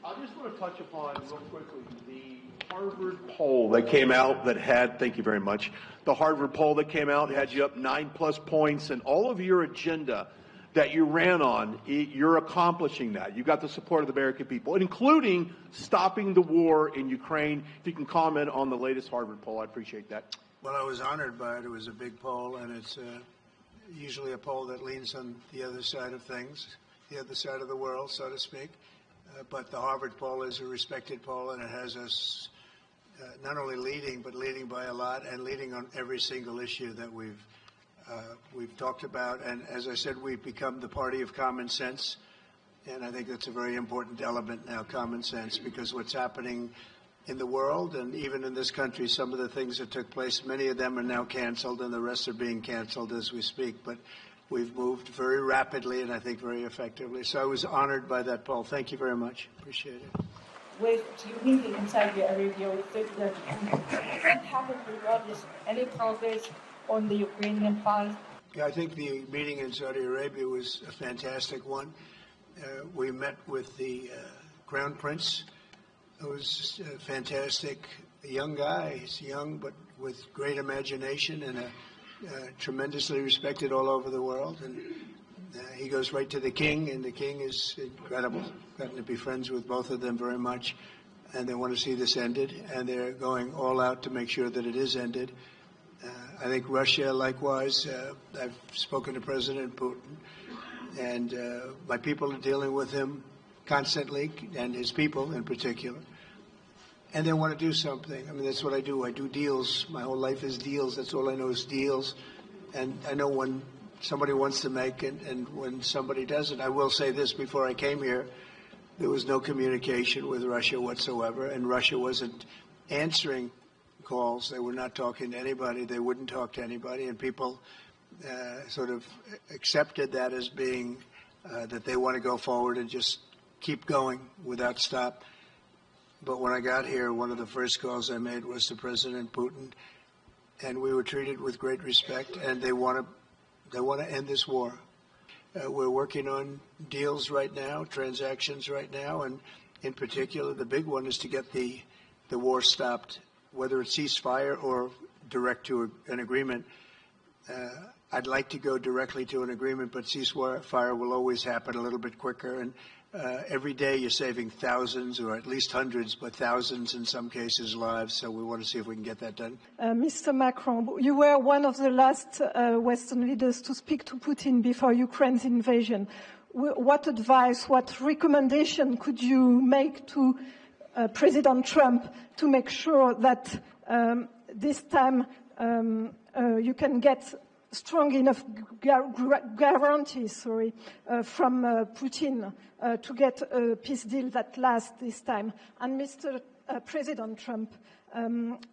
I just want to touch upon real quickly the Harvard poll that came out that had, thank you very much, the Harvard poll that came out had you up 9+ points, and all of your agenda that you ran on, you're accomplishing that. You got the support of the American people, including stopping the war in Ukraine. If you can comment on the latest Harvard poll, I'd appreciate that. Well, I was honored by it. It was a big poll, and it's usually a poll that leans on the other side of things, the other side of the world, so to speak. But the Harvard poll is a respected poll, and it has us not only leading, but leading by a lot, and leading on every single issue that we've talked about. And as I said, we've become the party of common sense, and I think that's a very important element now, common sense, because what's happening in the world and even in this country, some of the things that took place, many of them are now canceled, and the rest are being canceled as we speak. But we've moved very rapidly and I think very effectively. So I was honored by that poll. Thank you very much. Appreciate it. With you meeting in Saudi Arabia with President, what happened regardless any progress on the Ukrainian part? Yeah, I think the meeting in Saudi Arabia was a fantastic one. We met with the Crown Prince. It was a fantastic young guy. He's young, but with great imagination and tremendously respected all over the world. And he goes right to the king, and the king is incredible. Gotten to be friends with both of them very much, and they want to see this ended, and they're going all out to make sure that it is ended. I think Russia, likewise. I've spoken to President Putin, and my people are dealing with him constantly, and his people in particular. And they want to do something. I mean, that's what I do. I do deals. My whole life is deals. That's all I know is deals. And I know when somebody wants to make it and when somebody doesn't. I will say this, before I came here, there was no communication with Russia whatsoever, and Russia wasn't answering calls. They were not talking to anybody. They wouldn't talk to anybody, and people sort of accepted that as being that they want to go forward and just keep going without stop. But when I got here, one of the first calls I made was to President Putin, and we were treated with great respect, and they want to end this war. We're working on deals right now, transactions right now, and in particular, the big one is to get the war stopped, whether it's ceasefire or direct to an agreement. I'd like to go directly to an agreement, but ceasefire will always happen a little bit quicker. And every day you're saving thousands, or at least hundreds, but thousands in some cases lives. So we want to see if we can get that done. Mr. Macron, you were one of the last Western leaders to speak to Putin before Ukraine's invasion. What advice, what recommendation could you make to President Trump to make sure that this time you can get strong enough guarantees from Putin to get a peace deal that lasts this time? And Mr. President Trump,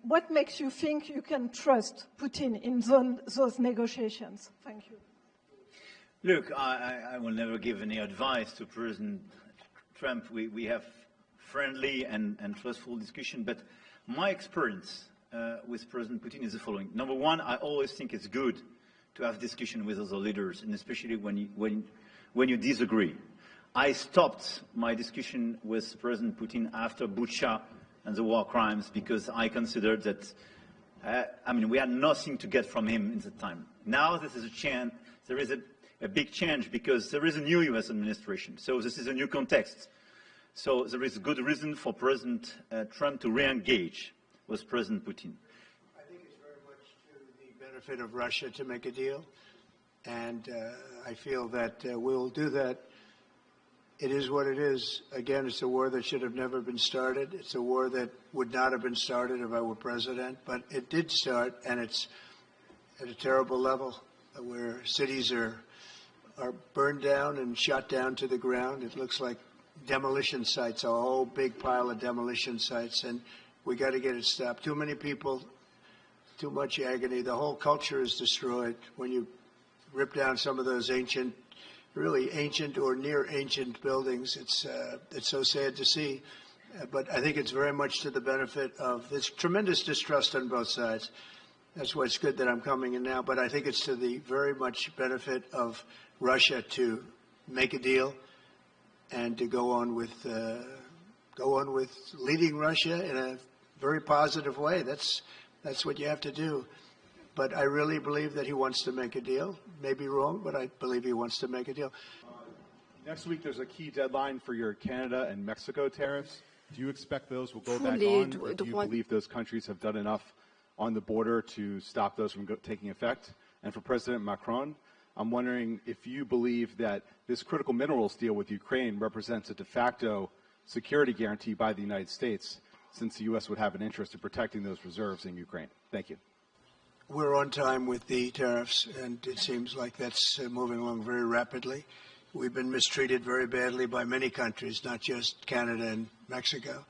what makes you think you can trust Putin in those negotiations? Thank you. Look, I will never give any advice to President Trump. We have friendly and trustful discussion, but my experience with President Putin is the following. Number one, I always think it's good to have discussion with other leaders, and especially when you disagree. I stopped my discussion with President Putin after Bucha and the war crimes because I considered that, we had nothing to get from him in the time. Now this is a chance. There is a big change because there is a new U.S. administration. So this is a new context. So there is a good reason for President Trump to re-engage with President Putin. I think it's very much to the benefit of Russia to make a deal, and I feel that we'll do that. It is what it is. Again, it's a war that should have never been started. It's a war that would not have been started if I were president, but it did start, and it's at a terrible level where cities are burned down and shot down to the ground. It looks like demolition sites, a whole big pile of demolition sites, and we got to get it stopped. Too many people, too much agony. The whole culture is destroyed when you rip down some of those really ancient or near ancient buildings. It's so sad to see, but I think it's very much to the benefit of this tremendous distrust on both sides. That's why it's good that I'm coming in now, but I think it's to the very much benefit of Russia to make a deal and to go on with go on with leading Russia in a very positive way. That's what you have to do. But I really believe that he wants to make a deal. Maybe wrong, but I believe he wants to make a deal. Next week, there's a key deadline for your Canada and Mexico tariffs. Do you expect those will go back Fully on, or do you believe those countries have done enough on the border to stop those from taking effect? And for President Macron, I'm wondering if you believe that this critical minerals deal with Ukraine represents a de facto security guarantee by the United States, since the U.S. would have an interest in protecting those reserves in Ukraine. Thank you. We're on time with the tariffs, and it seems like that's moving along very rapidly. We've been mistreated very badly by many countries, not just Canada and Mexico.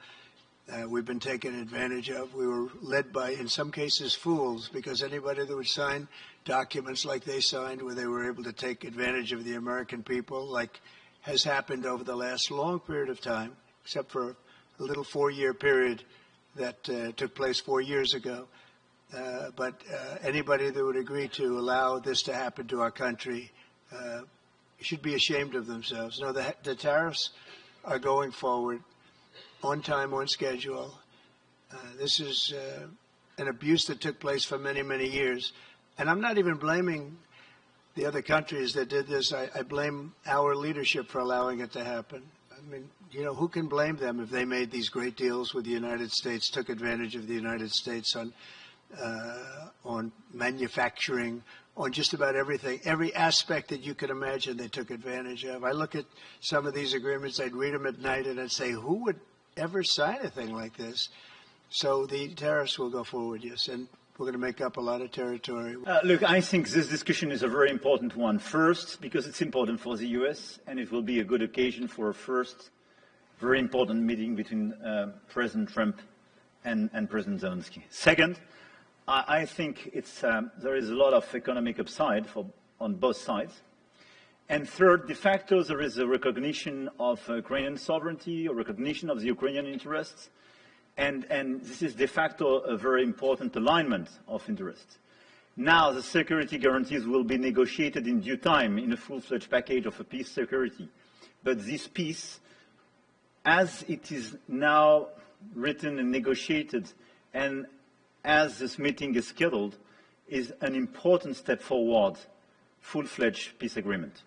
We've been taken advantage of. We were led by, in some cases, fools, because anybody that would sign documents like they signed, where they were able to take advantage of the American people, like has happened over the last long period of time, except for a little 4-year period that took place 4 years ago. But anybody that would agree to allow this to happen to our country should be ashamed of themselves. No, the tariffs are going forward on time, on schedule. This is an abuse that took place for many, many years. And I'm not even blaming the other countries that did this. I blame our leadership for allowing it to happen. I mean, you know, who can blame them if they made these great deals with the United States, took advantage of the United States on manufacturing, on just about everything. Every aspect that you could imagine they took advantage of. I look at some of these agreements, I'd read them at night, and I'd say, who would ever sign a thing like this? So the tariffs will go forward, yes, and we're going to make up a lot of territory. Look, I think this discussion is a very important one. First, because it's important for the U.S., and it will be a good occasion for a first very important meeting between President Trump and President Zelensky. Second, I think there is a lot of economic upside on both sides. And third, de facto, there is a recognition of Ukrainian sovereignty, a recognition of the Ukrainian interests, and this is de facto a very important alignment of interests. Now, the security guarantees will be negotiated in due time in a full-fledged package of a peace security. But this peace, as it is now written and negotiated, and as this meeting is scheduled, is an important step forward, full-fledged peace agreement.